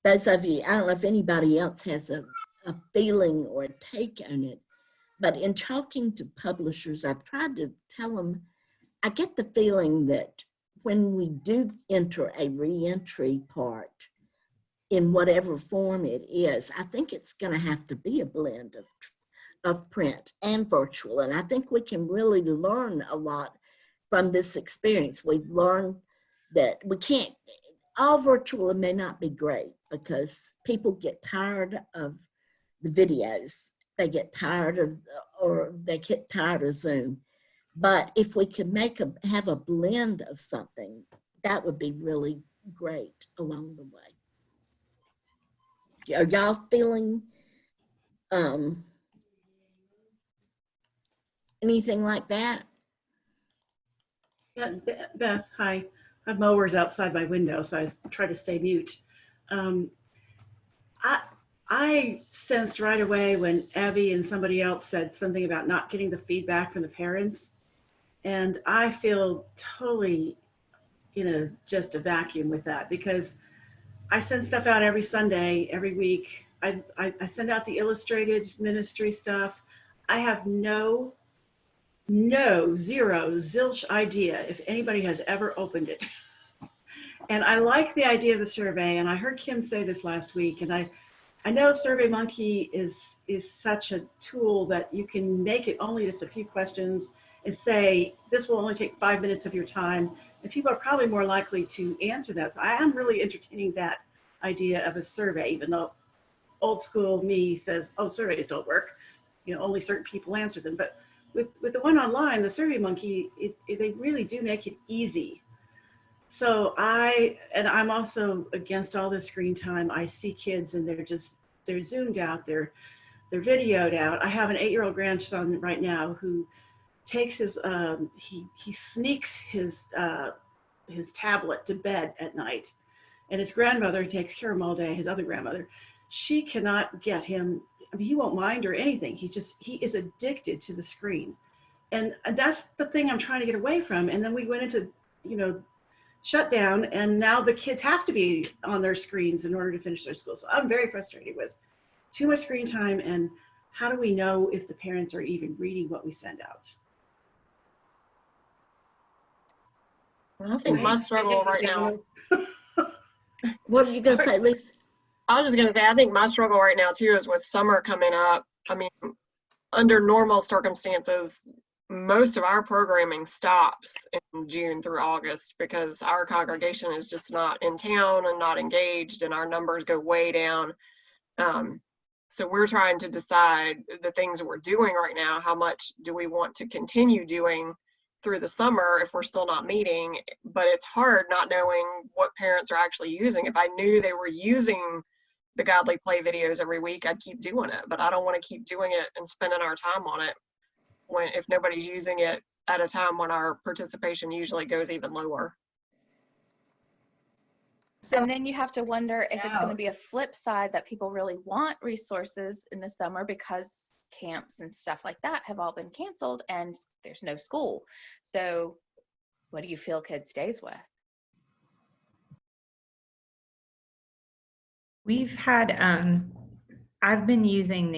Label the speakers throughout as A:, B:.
A: those of you, I don't know if anybody else has a feeling or a take on it, but in talking to publishers, I've tried to tell them, I get the feeling that when we do enter a reentry part, in whatever form it is, I think it's going to have to be a blend of print and virtual. And I think we can really learn a lot from this experience. We've learned that we can't, all virtual may not be great because people get tired of the videos. They get tired of, or they get tired of Zoom. But if we can have a blend of something, that would be really great along the way. Are y'all feeling anything like that?
B: Yeah, Beth, hi. I have mowers outside my window, so I try to stay mute. I sensed right away when Evie and somebody else said something about not getting the feedback from the parents. And I feel totally in just a vacuum with that, because I send stuff out every Sunday, every week. I send out the illustrated ministry stuff. I have zero, zilch idea if anybody has ever opened it. And I like the idea of the survey. And I heard Kim say this last week. And I know SurveyMonkey is such a tool that you can make it only just a few questions and say, this will only take 5 minutes of your time. And people are probably more likely to answer that. So I am really entertaining that idea of a survey, even though old school me says, oh, surveys don't work. Only certain people answer them. But with the one online, the SurveyMonkey, they really do make it easy. So I'm also against all the screen time. I see kids and they're zoomed out, they're videoed out. I have an 8-year-old grandson right now who takes his, he sneaks his tablet to bed at night. And his grandmother, who takes care of him all day, his other grandmother, she cannot get him. I mean, he won't mind or anything. He is addicted to the screen. And that's the thing I'm trying to get away from. And then we went into, shutdown, and now the kids have to be on their screens in order to finish their school. So I'm very frustrated with too much screen time, and how do we know if the parents are even reading what we send out?
C: I think my struggle right now.
A: What were you going to say, Lisa?
C: I was just going to say, I think my struggle right now too is with summer coming up. I mean, under normal circumstances, most of our programming stops in June through August because our congregation is just not in town and not engaged, and our numbers go way down. So we're trying to decide the things that we're doing right now. How much do we want to continue doing through the summer if we're still not meeting? But it's hard not knowing what parents are actually using. If I knew they were using the Godly Play videos every week, I'd keep doing it. But I don't want to keep doing it and spending our time on it if nobody's using it at a time when our participation usually goes even lower.
D: So, and then you have to wonder if it's going to be a flip side that people really want resources in the summer because camps and stuff like that have all been canceled and there's no school. So what do you feel kids stays with?
E: We've had, I've been using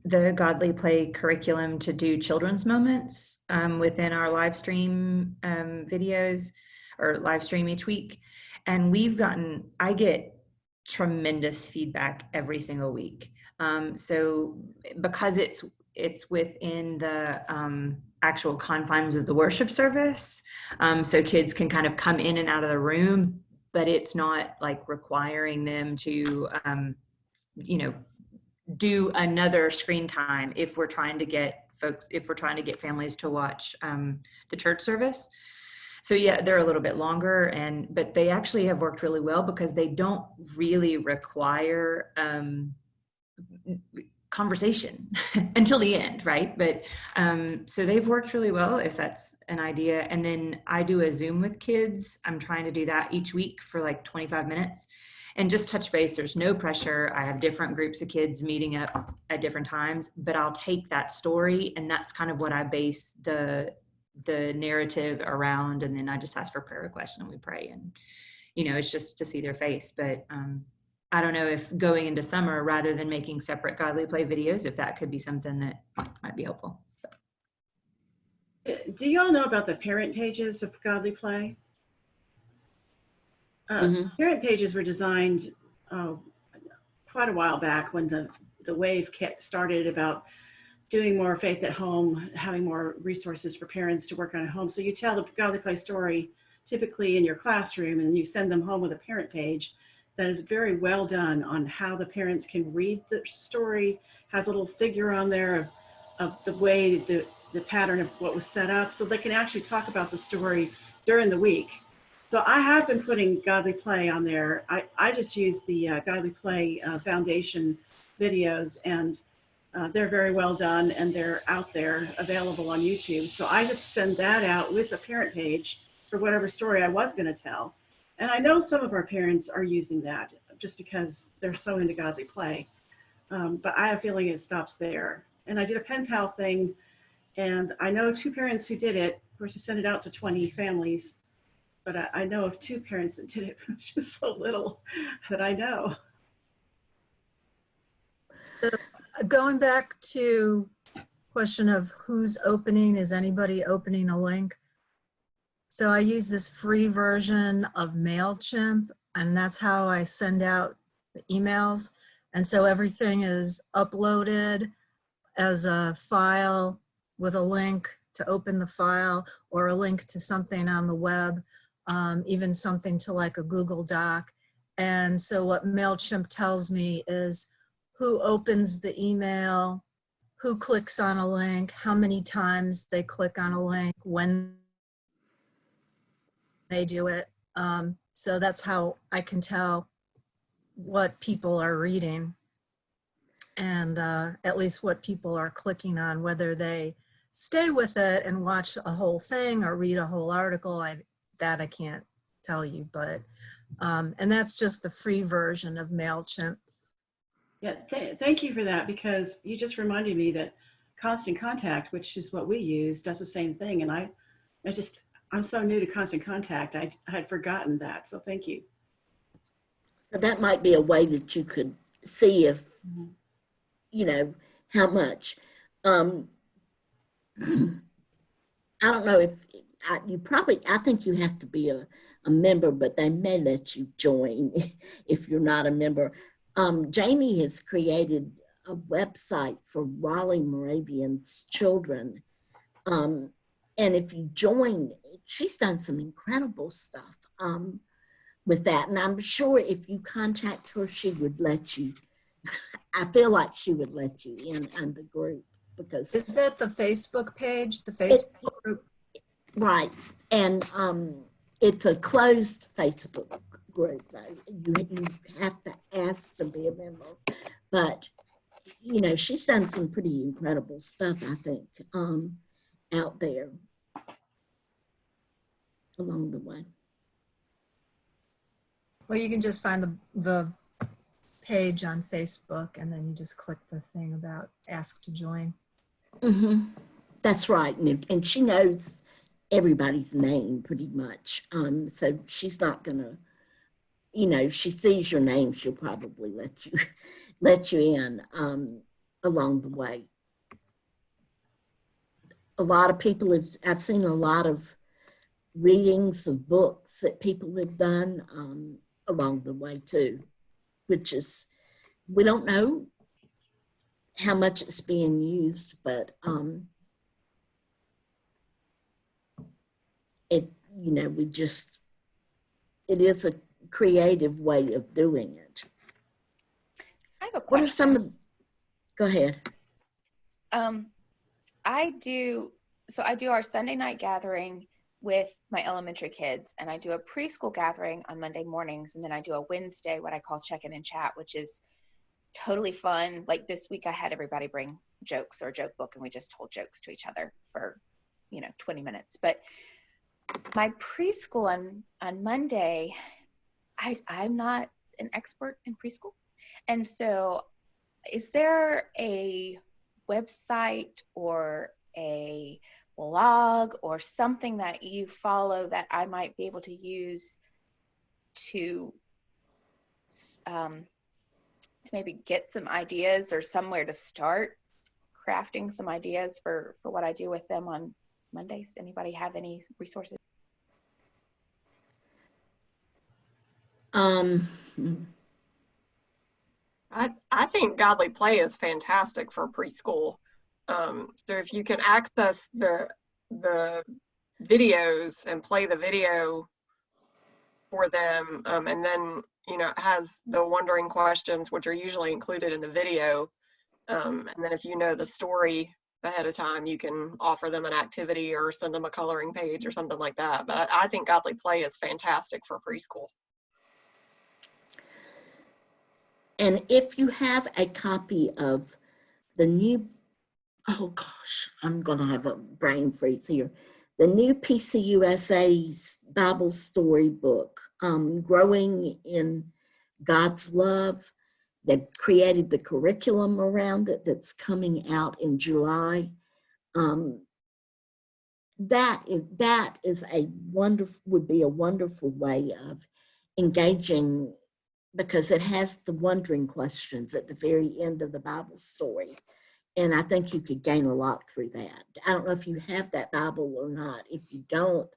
E: the Godly Play curriculum to do children's moments within our live stream videos, or live stream each week. And I get tremendous feedback every single week. So because it's within the actual confines of the worship service, so kids can kind of come in and out of the room, but it's not like requiring them to, do another screen time if we're trying to get families to watch the church service. So yeah, they're a little bit longer, but they actually have worked really well because they don't really require conversation until the end, right? But so they've worked really well, if that's an idea. And then I do a Zoom with kids. I'm trying to do that each week for like 25 minutes and just touch base. There's no pressure. I have different groups of kids meeting up at different times, but I'll take that story, and that's kind of what I base the narrative around. And then I just ask for prayer requests and we pray. And it's just to see their face. But I don't know if going into summer, rather than making separate Godly Play videos, if that could be something that might be helpful.
B: Do you all know about the parent pages of Godly Play? Parent pages were designed quite a while back when the wave started about doing more faith at home, having more resources for parents to work on at home. So you tell the Godly Play story typically in your classroom, and you send them home with a parent page that is very well done on how the parents can read the story, has a little figure on there of the way the pattern of what was set up, so they can actually talk about the story during the week. So I have been putting Godly Play on there. I just use the Godly Play Foundation videos, and they're very well done, and they're out there available on YouTube. So I just send that out with a parent page for whatever story I was going to tell. And I know some of our parents are using that just because they're so into Godly Play. But I have a feeling it stops there. And I did a pen pal thing, and I know 2 parents who did it. Of course, I sent it out to 20 families, but I know of 2 parents that did it. It's just so little that I know.
F: So going back to question of who's opening, is anybody opening a link? So I use this free version of MailChimp, and that's how I send out the emails. And so everything is uploaded as a file with a link to open the file, or a link to something on the web, even something to like a Google Doc. And so what MailChimp tells me is who opens the email, who clicks on a link, how many times they click on a link, when they do it. So that's how I can tell what people are reading, and at least what people are clicking on, whether they stay with it and watch a whole thing or read a whole article. That I can't tell you, but and that's just the free version of MailChimp.
B: Yeah, thank you for that, because you just reminded me that Constant Contact, which is what we use, does the same thing. And I'm so new to Constant Contact, I had forgotten that. So thank you.
A: So that might be a way that you could see if, how much. I don't know if I think you have to be a member, but they may let you join if you're not a member. Jamie has created a website for Raleigh Moravian's children. And if you join, she's done some incredible stuff with that. And I'm sure if you contact her, she would let you. I feel like she would let you in on the group, because
F: Is that the Facebook page, the Facebook group?
A: Right. And it's a closed Facebook group, though. You have to ask to be a member. But, she's done some pretty incredible stuff, I think, out there along the way.
F: Well, you can just find the page on Facebook, and then you just click the thing about ask to join.
A: Mm-hmm. That's right. And she knows everybody's name pretty much. So she's not gonna, if she sees your name, she'll probably let you in along the way. A lot of people I've seen a lot of readings of books that people have done along the way too, which is, we don't know how much it's being used, but it is a creative way of doing it.
D: I have a question.
A: What are some of, go ahead.
D: I do our Sunday night gathering with my elementary kids, and I do a preschool gathering on Monday mornings, and then I do a Wednesday, what I call check-in and chat, which is totally fun. Like this week I had everybody bring jokes or a joke book, and we just told jokes to each other for 20 minutes. But my preschool on Monday, I'm not an expert in preschool, and so is there a website or a blog or something that you follow that I might be able to use to maybe get some ideas or somewhere to start crafting some ideas for what I do with them on Mondays. Anybody have any resources?
C: I think Godly Play is fantastic for preschool. So if you can access the videos and play the video for them, and then it has the wondering questions, which are usually included in the video, and then if you know the story ahead of time, you can offer them an activity or send them a coloring page or something like that. But I think Godly Play is fantastic for preschool.
A: And if you have a copy of the new, oh gosh, I'm going to have a brain freeze here. The new PCUSA Bible storybook, Growing in God's Love. They've created the curriculum around it that's coming out in July. That is a wonderful, would be a wonderful way of engaging, because it has the wondering questions at the very end of the Bible story. And I think you could gain a lot through that. I don't know if you have that Bible or not. If you don't,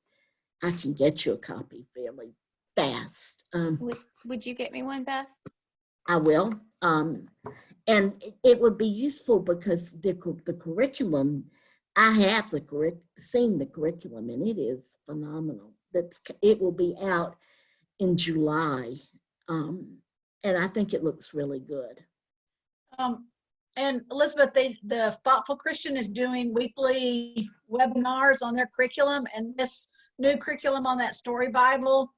A: I can get you a copy fairly fast.
D: Would you get me one, Beth?
A: I will. And it would be useful because the curriculum, I have seen the curriculum, and it is phenomenal. It will be out in July. And I think it looks really good.
G: And Elizabeth, the Thoughtful Christian is doing weekly webinars on their curriculum, and this new curriculum on that story Bible,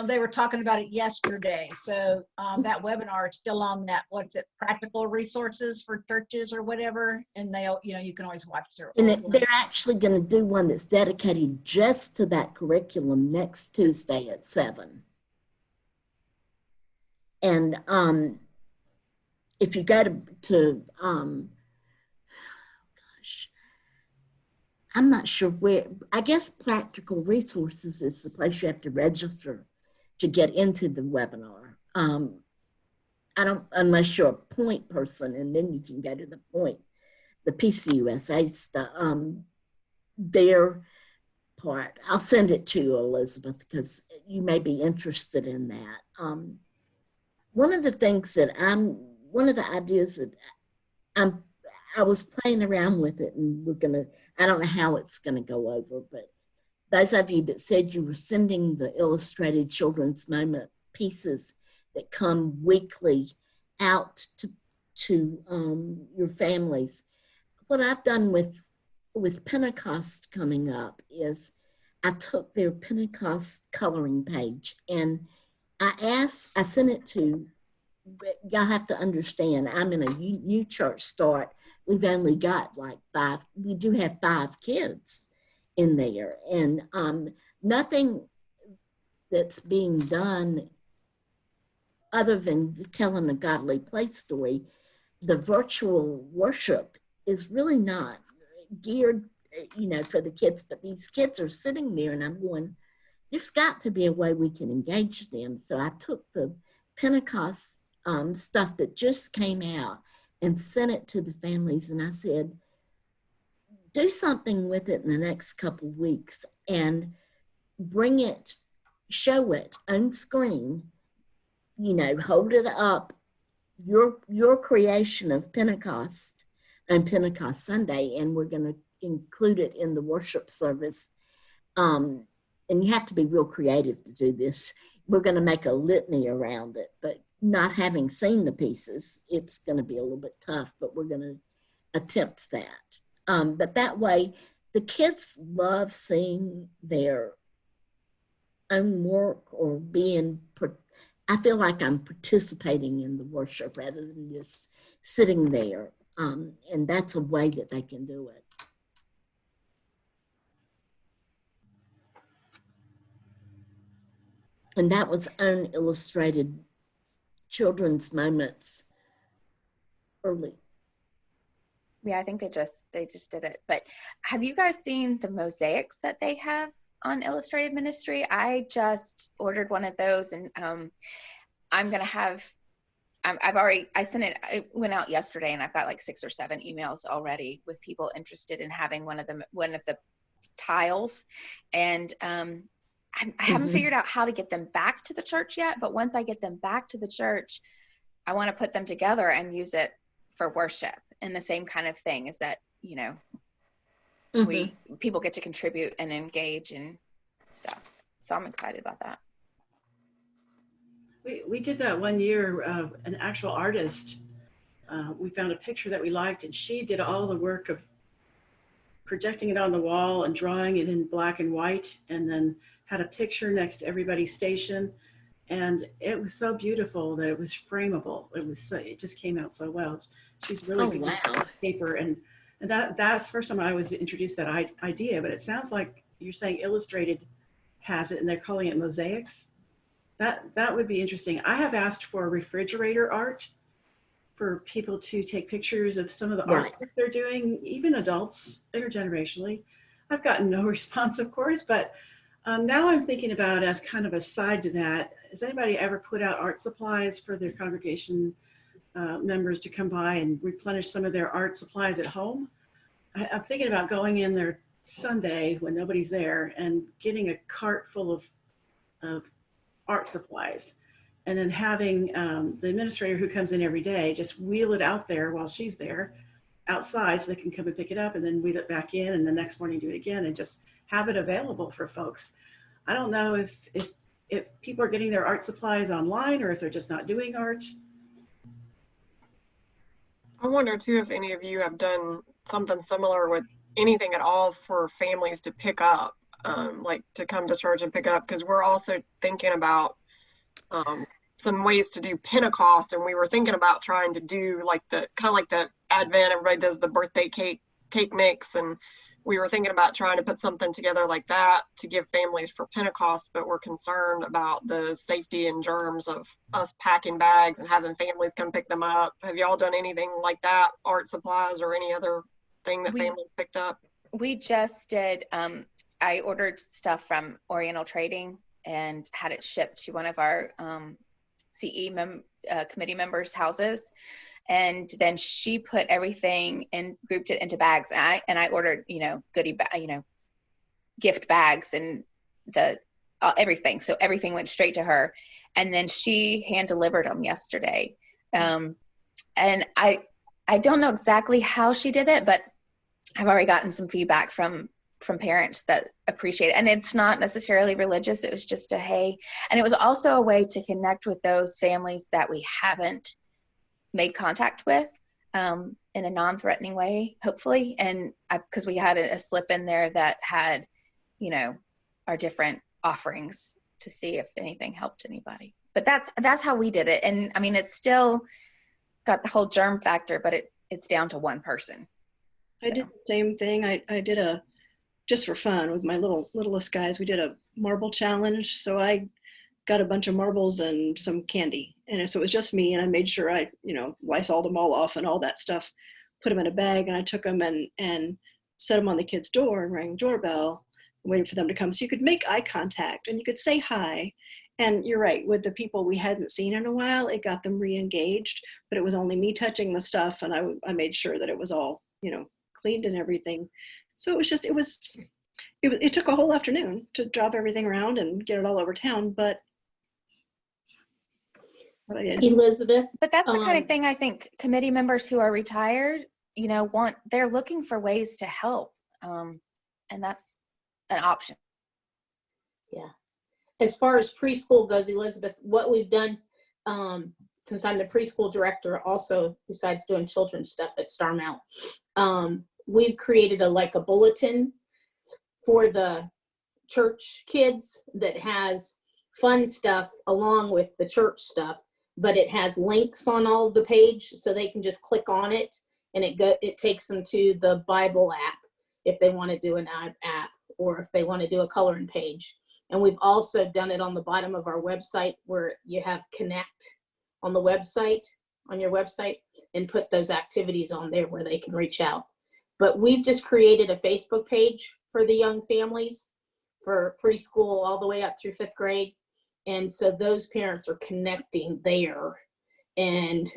G: they were talking about it yesterday. So that webinar is still on that, what's it, practical resources for churches or whatever, and they, you can always watch their.
A: And they're actually going to do one that's dedicated just to that curriculum next Tuesday at 7. And if you go to gosh, I'm not sure where, I guess Practical Resources is the place you have to register to get into the webinar. I don't, unless you're a point person, and then you can go to the point, the PCUSA stuff, their part. I'll send it to you, Elizabeth, because you may be interested in that. One of the things that one of the ideas that I was playing around with it, and I don't know how it's gonna go over, but those of you that said you were sending the illustrated children's moment pieces that come weekly out to your families, what I've done with Pentecost coming up is I took their Pentecost coloring page, and I sent it to, y'all have to understand, I'm in a new church start. We've only got like 5, we do have 5 kids in there, and nothing that's being done other than telling a Godly Play story. The virtual worship is really not geared, for the kids, but these kids are sitting there, and I'm going, there's got to be a way we can engage them. So I took the Pentecost stuff that just came out and sent it to the families, and I said, do something with it in the next couple of weeks and bring it, show it on screen, hold it up, your creation of Pentecost and Pentecost Sunday, and we're going to include it in the worship service. And you have to be real creative to do this. We're going to make a litany around it, but not having seen the pieces, it's going to be a little bit tough, but we're going to attempt that. But that way, the kids love seeing their own work or I feel like I'm participating in the worship rather than just sitting there. And that's a way that they can do it. And that was Unillustrated Children's Moments early.
D: Yeah, I think they just did it. But have you guys seen the mosaics that they have on illustrated ministry. I just ordered one of those, and I'm gonna have. I sent it. It went out yesterday, and I've got like 6 or 7 emails already with people interested in having one of the tiles, and I haven't figured out how to get them back to the church yet. But once I get them back to the church, I want to put them together and use it for worship. And the same kind of thing is that, you know, people get to contribute and engage and stuff. So I'm excited about that.
B: We did that one year. An actual artist, we found a picture that we liked, and she did all the work of projecting it on the wall and drawing it in black and white, and then had a picture next to everybody's station. And it was so beautiful that it was frameable. It just came out so well. She's really good with paper, and that's the first time I was introduced to that idea. But it sounds like you're saying Illustrated has it, and they're calling it mosaics. That would be interesting. I have asked for refrigerator art for people to take pictures of some of the art that they're doing, even adults, intergenerationally. I've gotten no response, of course, but now I'm thinking about, as kind of a side to that, has anybody ever put out art supplies for their congregation members to come by and replenish some of their art supplies at home? I'm thinking about going in there Sunday when nobody's there and getting a cart full of art supplies, and then having the administrator who comes in every day just wheel it out there while she's there outside, so they can come and pick it up and then wheel it back in, and the next morning do it again, and just have it available for folks. I don't know if people are getting their art supplies online, or if they're just not doing art.
C: I wonder too if any of you have done something similar with anything at all for families to pick up, like to come to church and pick up, because we're also thinking about some ways to do Pentecost, and we were thinking about trying to do like the kind of like the Advent, everybody does the birthday cake mix, and we were thinking about trying to put something together like that to give families for Pentecost, but we're concerned about the safety and germs of us packing bags and having families come pick them up. Have y'all done anything like that, art supplies or any other thing that families picked up?
D: We just did, I ordered stuff from Oriental Trading and had it shipped to one of our CE committee members' houses. And then she put everything and grouped it into bags. And I ordered, gift bags and everything. So everything went straight to her. And then she hand delivered them yesterday. And I don't know exactly how she did it, but I've already gotten some feedback from parents that appreciate it. And it's not necessarily religious. It was just hey. And it was also a way to connect with those families that we haven't made contact with in a non-threatening way, hopefully. And because we had a slip in there that had, our different offerings to see if anything helped anybody. But that's how we did it. And I mean, it's still got the whole germ factor, but it's down to one person. So.
H: I did the same thing. I did just for fun with my littlest guys, we did a marble challenge. So I got a bunch of marbles and some candy. And so it was just me, and I made sure I, Lysoled them all off and all that stuff, put them in a bag, and I took them and set them on the kid's door and rang the doorbell and waited for them to come. So you could make eye contact and you could say hi. And you're right, with the people we hadn't seen in a while, it got them re-engaged, but it was only me touching the stuff, and I made sure that it was all, cleaned and everything. So it took a whole afternoon to drop everything around and get it all over town, but
A: Elizabeth.
D: But that's the kind of thing I think committee members who are retired, they're looking for ways to help. And that's an option.
I: Yeah. As far as preschool goes, Elizabeth, what we've done, since I'm the preschool director also, besides doing children's stuff at Starmount, we've created a bulletin for the church kids that has fun stuff along with the church stuff, but it has links on all the page, so they can just click on it, and it takes them to the Bible app if they want to do an app, or if they want to do a coloring page. And we've also done it on the bottom of our website, where you have connect on the website, on your website, and put those activities on there where they can reach out. But we've just created a Facebook page for the young families for preschool all the way up through 5th grade. And so those parents are connecting there, and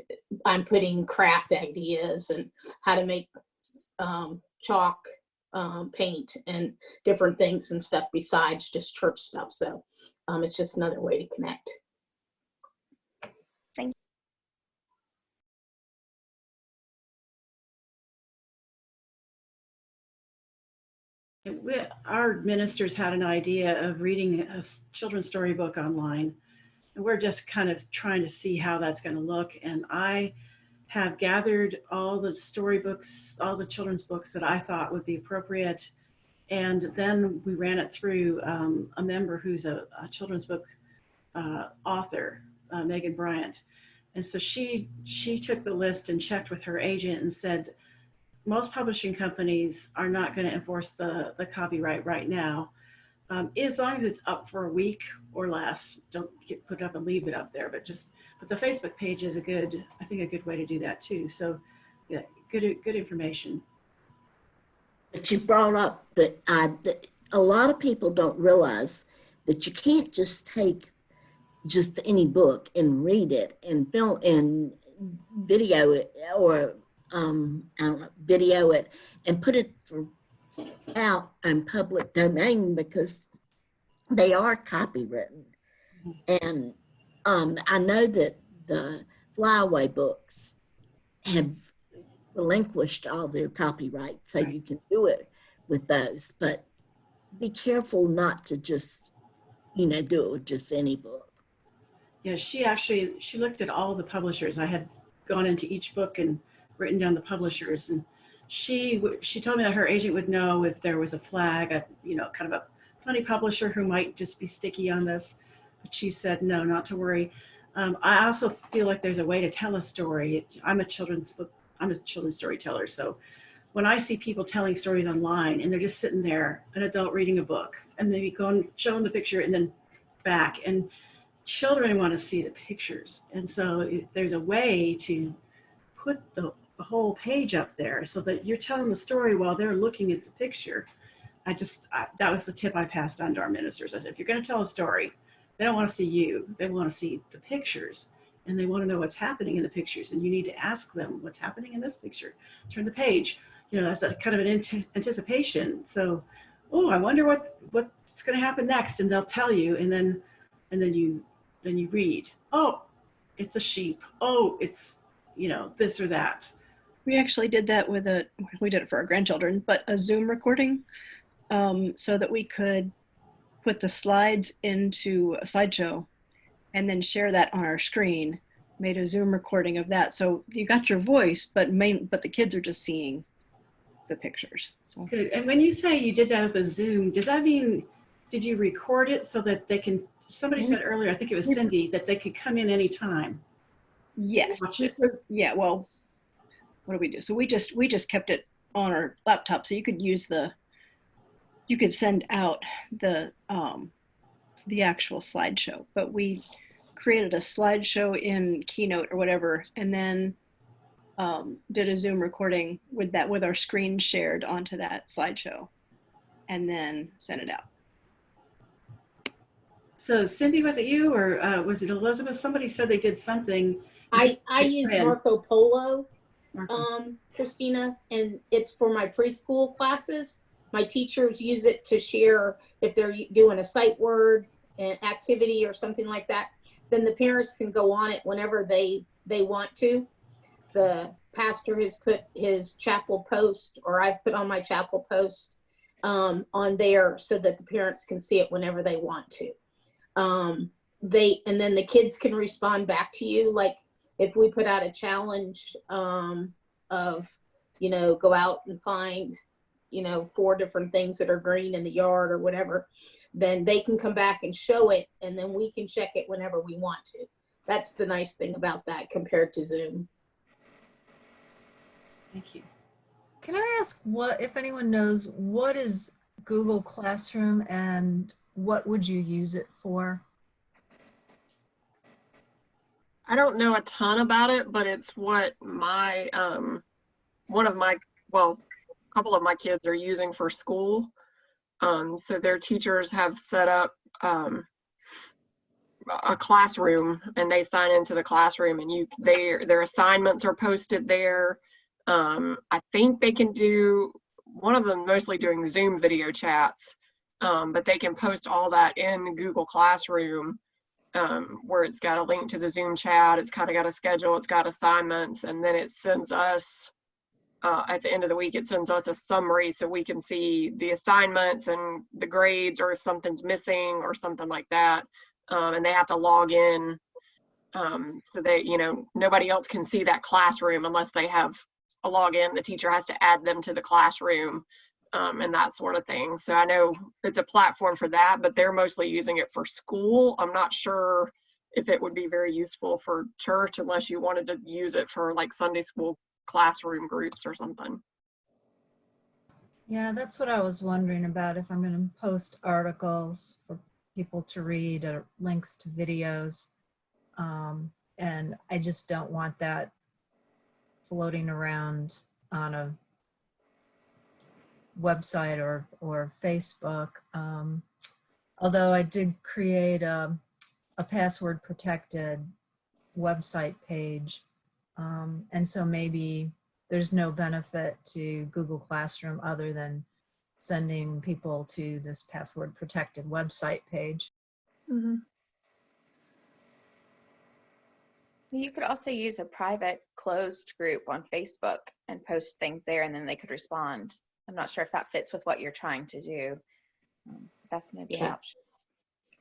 I: I'm putting craft ideas and how to make chalk paint and different things and stuff besides just church stuff. So it's just another way to connect.
D: Thank
B: Our ministers had an idea of reading a children's storybook online, and we're just kind of trying to see how that's going to look. And I have gathered all the storybooks, all the children's books that I thought would be appropriate, and then we ran it through a member who's a children's book author, Megan Bryant. And so she took the list and checked with her agent and said, most publishing companies are not going to enforce the copyright right now. As long as it's up for a week or less, don't put it up and leave it up there, but the Facebook page is a good way to do that too. So yeah, good information.
A: But you brought up that a lot of people don't realize that you can't just take just any book and read it and film and video it, or video it and put it out in public domain, because they are copywritten. And I know that the Flyaway books have relinquished all their copyright, so you can do it with those, but be careful not to just, do it with just any book.
B: Yeah, she looked at all the publishers. I had gone into each book and written down the publishers, and she told me that her agent would know if there was a flag, kind of a funny publisher who might just be sticky on this. But she said, no, not to worry. I also feel like there's a way to tell a story. I'm a children's storyteller. So when I see people telling stories online and they're just sitting there, an adult reading a book, and maybe showing the picture and then back, and children want to see the pictures. And so there's a way to put the whole page up there so that you're telling the story while they're looking at the picture. That was the tip I passed on to our ministers. I said, if you're going to tell a story, they don't want to see you. They want to see the pictures, and they want to know what's happening in the pictures. And you need to ask them what's happening in this picture. Turn the page. That's a kind of an anticipation. So, I wonder what's going to happen next, and they'll tell you, and then you read. Oh, it's a sheep. Oh, it's this or that.
H: We actually did that we did it for our grandchildren, but a Zoom recording, so that we could put the slides into a slideshow and then share that on our screen, made a Zoom recording of that. So you got your voice, but the kids are just seeing the pictures. So.
B: Good. And when you say you did that with a Zoom, does that mean, did you record it so that they can, somebody said earlier, I think it was Cindy, that they could come in anytime?
H: Yes. Yeah, well, what do we do? So we just kept it on our laptop, so you could you could send out the actual slideshow, but we created a slideshow in Keynote or whatever, and then did a Zoom recording with our screen shared onto that slideshow, and then sent it out.
B: So Cindy, was it you or was it Elizabeth? Somebody said they did something.
I: I use Marco Polo, Kristina, and it's for my preschool classes. My teachers use it to share if they're doing a sight word activity or something like that. Then the parents can go on it whenever they want to. The pastor has put his chapel post, or I've put on my chapel post on there so that the parents can see it whenever they want to. And then the kids can respond back to you. Like if we put out a challenge of, go out and find, 4 different things that are green in the yard or whatever, then they can come back and show it, and then we can check it whenever we want to. That's the nice thing about that compared to Zoom.
B: Thank you.
F: Can I ask if anyone knows, what is Google Classroom and what would you use it for?
C: I don't know a ton about it, but it's what my, a couple of my kids are using for school. So their teachers have set up a classroom, and they sign into the classroom, and their assignments are posted there. I think they can do, one of them mostly doing Zoom video chats, but they can post all that in Google Classroom, where it's got a link to the Zoom chat, it's kind of got a schedule, it's got assignments, and then it sends us, at the end of the week, it sends us a summary so we can see the assignments and the grades, or if something's missing or something like that. And they have to log in, so they, nobody else can see that classroom unless they have a login. The teacher has to add them to the classroom, and that sort of thing. So I know it's a platform for that, but they're mostly using it for school. I'm not sure if it would be very useful for church unless you wanted to use it for like Sunday school classroom groups or something.
F: Yeah, that's what I was wondering about, if I'm going to post articles for people to read or links to videos. And I just don't want that floating around on a website or Facebook. Although I did create a password protected website page. And so maybe there's no benefit to Google Classroom other than sending people to this password protected website page.
C: Mm-hmm.
D: You could also use a private closed group on Facebook and post things there, and then they could respond. I'm not sure if that fits with what you're trying to do. That's maybe an option.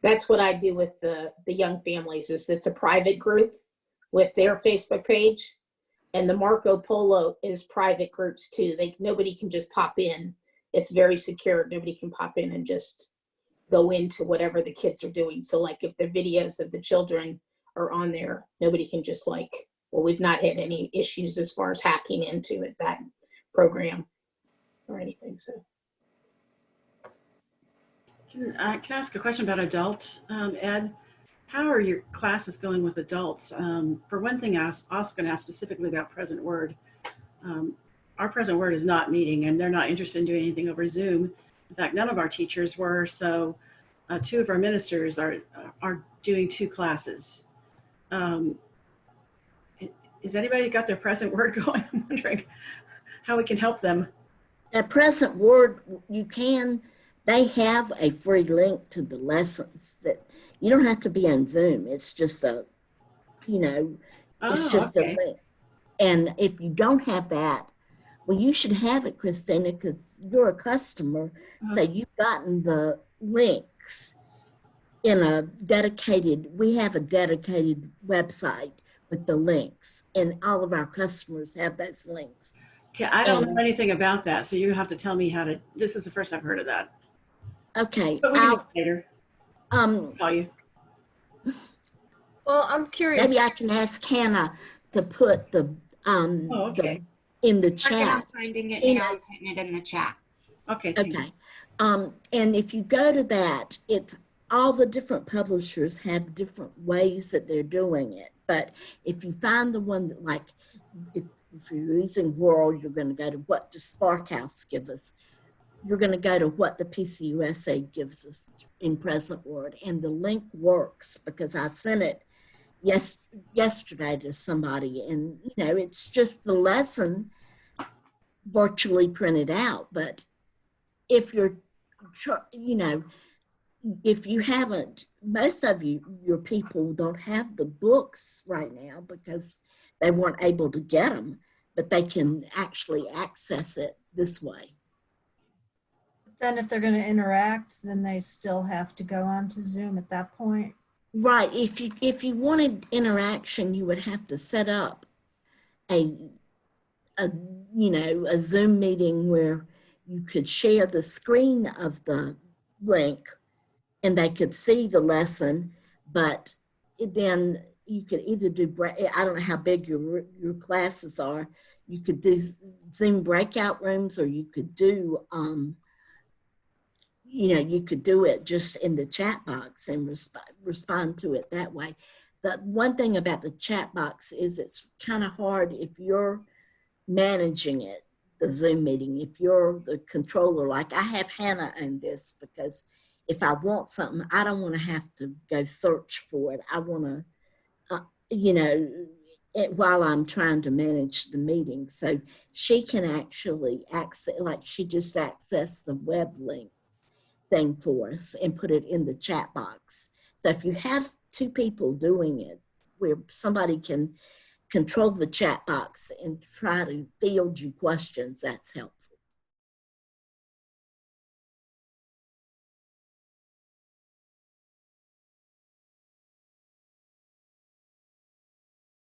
I: That's what I do with the young families, is it's a private group with their Facebook page, and the Marco Polo is private groups too. Nobody can just pop in. It's very secure. Nobody can pop in and just go into whatever the kids are doing. So like if the videos of the children are on there, nobody can just we've not had any issues as far as hacking into that program or anything. So.
B: Can I ask a question about adult ed? How are your classes going with adults? For one thing, I was also going to ask specifically about Present Word. Our Present Word is not meeting, and they're not interested in doing anything over Zoom. In fact, none of our teachers were, so 2 of our ministers are doing 2 classes. Has anybody got their Present Word going? I'm wondering how we can help them.
A: At Present Word, they have a free link to the lessons that you don't have to be on Zoom. It's just a link. And if you don't have that, well, you should have it, Kristina, because you're a customer. So you've gotten the links in we have a dedicated website with the links, and all of our customers have those links.
B: Okay, I don't know anything about that, so you have to tell me this is the first I've heard of that.
A: Okay.
B: But we can later. Call you.
F: Well, I'm curious.
A: Maybe I can ask Hannah to put in the chat.
J: I'm finding it now. I'm putting it in the chat.
B: Okay.
A: Okay. And if you go to that, it's all the different publishers have different ways that they're doing it. But if you find the one that, if you're using World, you're going to go to what does Sparkhouse give us? You're going to go to what the PCUSA gives us in Present Word. And the link works because I sent it yesterday to somebody, and it's just the lesson virtually printed out. But if if you haven't, most of your people don't have the books right now because they weren't able to get them, but they can actually access it this way.
F: Then if they're going to interact, then they still have to go on to Zoom at that point.
A: Right. If you wanted interaction, you would have to set up a Zoom meeting where you could share the screen of the link and they could see the lesson, but then you could either do, I don't know how big your classes are, you could do Zoom breakout rooms, or you could do, you could do it just in the chat box and respond to it that way. The one thing about the chat box is it's kind of hard if you're managing it the Zoom meeting. If you're the controller, like I have Hannah own this, because if I want something, I don't want to have to go search for it. I want to, you know, while I'm trying to manage the meeting. So she can actually access, like she just accessed the web link thing for us and put it in the chat box. So if you have two people doing it, where somebody can control the chat box and try to field you questions, that's helpful.